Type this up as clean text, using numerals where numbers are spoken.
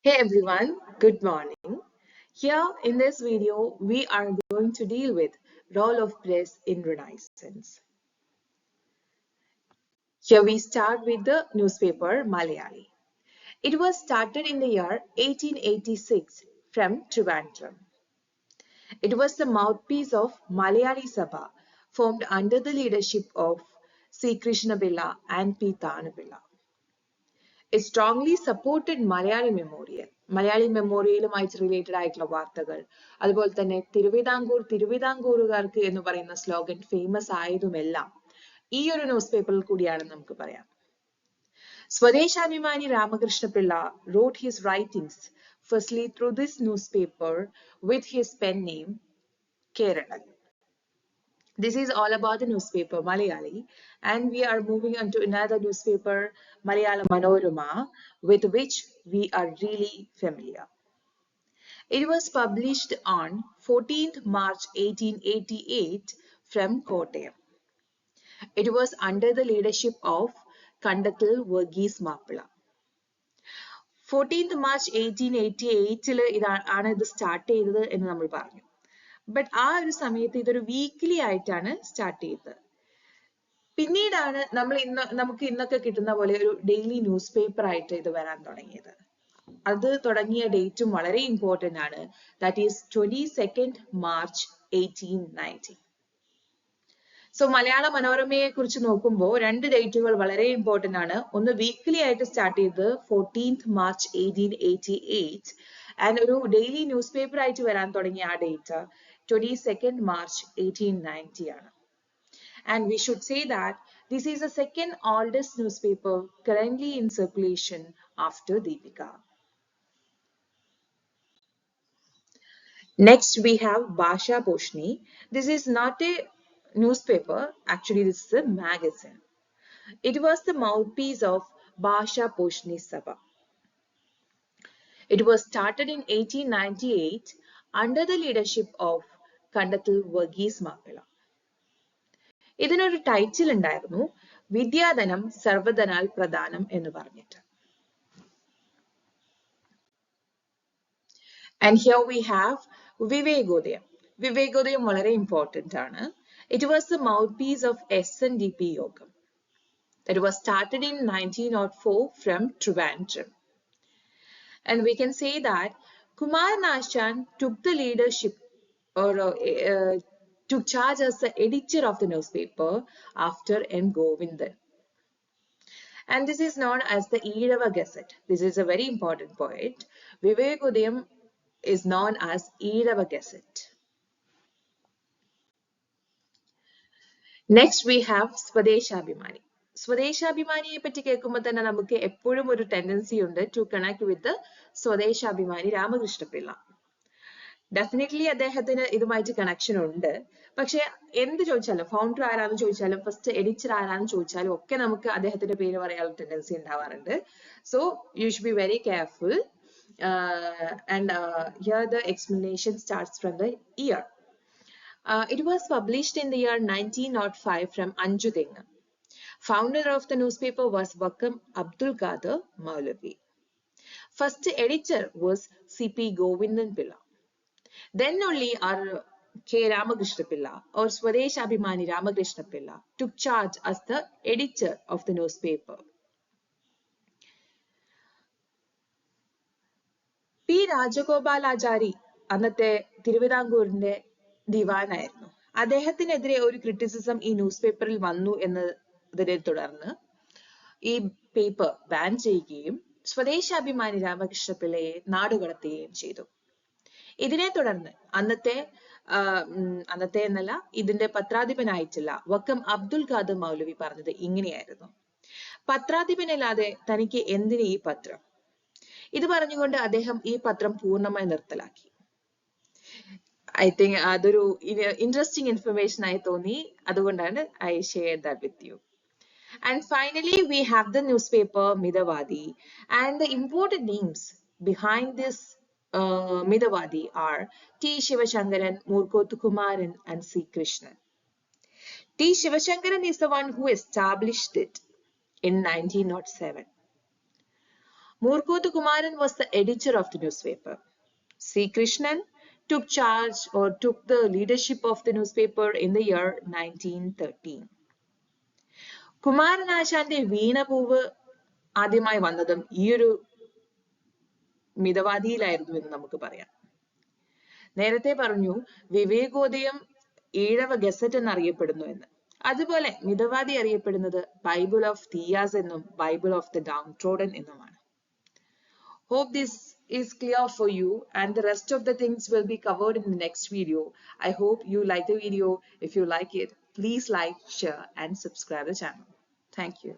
Hey everyone, good morning. Here in this video, we are going to deal with role of press in Renaissance. Here we start with the newspaper Malayali. It was started in the year 1886 from Trivandrum. It was the mouthpiece of Malayali Sabha, formed under the leadership of C. Krishnapilla and P. Thanapilla. It strongly supported Malayali Memorial. Malayali മെമ്മോറിയലുമായിട്ട് related ആയിട്ടുള്ള വാർത്തകൾ അതുപോലെ തന്നെ തിരുവിതാംകൂറുകാർക്ക് എന്ന് പറയുന്ന slogan famous ആയതുമെല്ലാം ഈ ഒരു news പേപ്പറിൽ കൂടിയാണെന്ന് നമുക്ക് പറയാം. Swadeshabhimani Ramakrishna Pilla wrote his writings firstly through this newspaper with his pen name Keralan. This is all about the newspaper Malayali, and we are moving on to another newspaper, Malayalam Manorama, with which we are really familiar. It was published on 14th March 1888 from Kottayam. It was under the leadership of Kandathil Verghese Mappila. 14th March 1888 ആണ് ഇത് start ചെയ്തത് എന്ന് നമ്മൾ പറഞ്ഞു. But ആ ഒരു സമയത്ത് ഇതൊരു വീക്ക്ലി ആയിട്ടാണ് സ്റ്റാർട്ട് ചെയ്തത്. പിന്നീടാണ് നമുക്ക് ഇന്നൊക്കെ കിട്ടുന്ന പോലെ ഒരു ഡെയിലി ന്യൂസ് പേപ്പർ ആയിട്ട് ഇത് വരാൻ തുടങ്ങിയത്. അത് തുടങ്ങിയ ഡേറ്റും വളരെ ഇമ്പോർട്ടന്റ് ആണ്. That is 22nd March 1890. So മലയാള മനോരമയെ കുറിച്ച് നോക്കുമ്പോൾ രണ്ട് ഡേറ്റുകൾ വളരെ ഇമ്പോർട്ടന്റ് ആണ്. ഒന്ന് വീക്ക്ലി ആയിട്ട് സ്റ്റാർട്ട് ചെയ്തത് 14th March 1888 ആൻഡ് ഒരു ഡെയിലി ന്യൂസ് പേപ്പർ ആയിട്ട് വരാൻ തുടങ്ങിയ ആ ഡേറ്റ് 22nd March 1890 ആണ്. And we should say that this is the second oldest newspaper currently in circulation after Deepika. Next we have Bhasha Poshni. This is not a newspaper, actually this is a magazine. It was the mouthpiece of Bhasha Poshni Sabha. It was started in 1898 under the leadership of Kandathil Verghese Mappila. ഇതിനൊരു title ഉണ്ടായിരുന്നു, വിദ്യാധനം സർവധനാൽ പ്രധാനം എന്ന് പറഞ്ഞിട്ട്. And here we have Vivekodayam. Vivekodayam വളരെ important ആണ്. It was the mouthpiece of SNDP Yogam. It was started in 1904 from Trivandrum. And we can say that Kumaran Ashan took the leadership or took charge as the editor of the newspaper after N. Govindan. And this is known as the Eedava Gazette. This is a very important point. Vivekodayam is known as Eedava Gazette. Next we have Swadeshabhimani. Swadeshabhimaniയെ പറ്റി കേൾക്കുമ്പോൾ തന്നെ നമുക്ക് എപ്പോഴും ഒരു tendency ഉണ്ട് to connect with Swadeshabhimani Ramakrishna Pillai. Definitely അദ്ദേഹത്തിന് ഇതുമായിട്ട് connection ഉണ്ട്. പക്ഷെ എന്ത് ചോദിച്ചാലും, ഫൗണ്ടർ ആരാന്ന് ചോദിച്ചാലും, ഫസ്റ്റ് എഡിറ്റർ ആരാന്ന് ചോദിച്ചാലും ഒക്കെ നമുക്ക് അദ്ദേഹത്തിന്റെ പേര് പറയാനുള്ള ടെൻഡൻസി ഉണ്ടാവാറുണ്ട്. So you should be very careful. And here the explanation starts from the year. It was published in the year 1905 from Anjutinga. Founder of the newspaper was Vakam Abdul Qadir Maulavi. First editor was C.P. Govindan Pilla. Then only our K. Ramakrishna Pilla or Swadeshabhimani Ramakrishna Pilla took charge as the editor of the newspaper. P. Rajagopalachari അന്നത്തെ തിരുവിതാംകൂറിന്റെ ദിവാനായിരുന്നു. അദ്ദേഹത്തിനെതിരെ ഒരു criticism ഈ news പേപ്പറിൽ വന്നു എന്നതിനെ തുടർന്ന് ഈ പേപ്പർ ബാൻ ചെയ്യുകയും സ്വദേശാഭിമാനി രാമകൃഷ്ണ പിള്ളയെ നാടുകടത്തുകയും ചെയ്തു. ഇതിനെ തുടർന്ന് അന്നത്തെ എന്നല്ല, ഇതിന്റെ പത്രാധിപനായിട്ടുള്ള വക്കം അബ്ദുൽ ഖാദർ മൗലവി പറഞ്ഞത് ഇങ്ങനെയായിരുന്നു, പത്രാധിപനല്ലാതെ തനിക്ക് എന്തിന് ഈ പത്രം? ഇത് പറഞ്ഞുകൊണ്ട് അദ്ദേഹം ഈ പത്രം പൂർണ്ണമായി നിർത്തലാക്കി. ഐ തിങ്ക് അതൊരു ഇൻട്രസ്റ്റിംഗ് ഇൻഫർമേഷൻ ആയി തോന്നി, അതുകൊണ്ടാണ് I share that with you. And finally, we have the newspaper Midavadi, and the important names behind this Midavadi are T. Shivashankaran, Murkothu Kumaran, and C. Krishnan. T. Shivashankaran is the one who established it in 1907. Murkothu Kumaran was the editor of the newspaper. C. Krishnan took charge or took the leadership of the newspaper in the year 1913. കുമാരനാശാന്റെ Veenapoovu ആദ്യമായി വന്നതും ഈ ഒരു മിതവാദിയിലായിരുന്നു എന്ന് നമുക്ക് പറയാം. നേരത്തെ പറഞ്ഞു Vivekodayam Ezhava gazette എന്നറിയപ്പെടുന്നു എന്ന്. അതുപോലെ മിതവാദി അറിയപ്പെടുന്നത് ബൈബിൾ ഓഫ് തിയാസ് എന്നും Bible of the Dawn trodden എന്നുമാണ്. Hope this is clear for you, and the rest of the things will be covered in the next video. I hope you like the video. If you like it, please like, share and subscribe the channel. Thank you.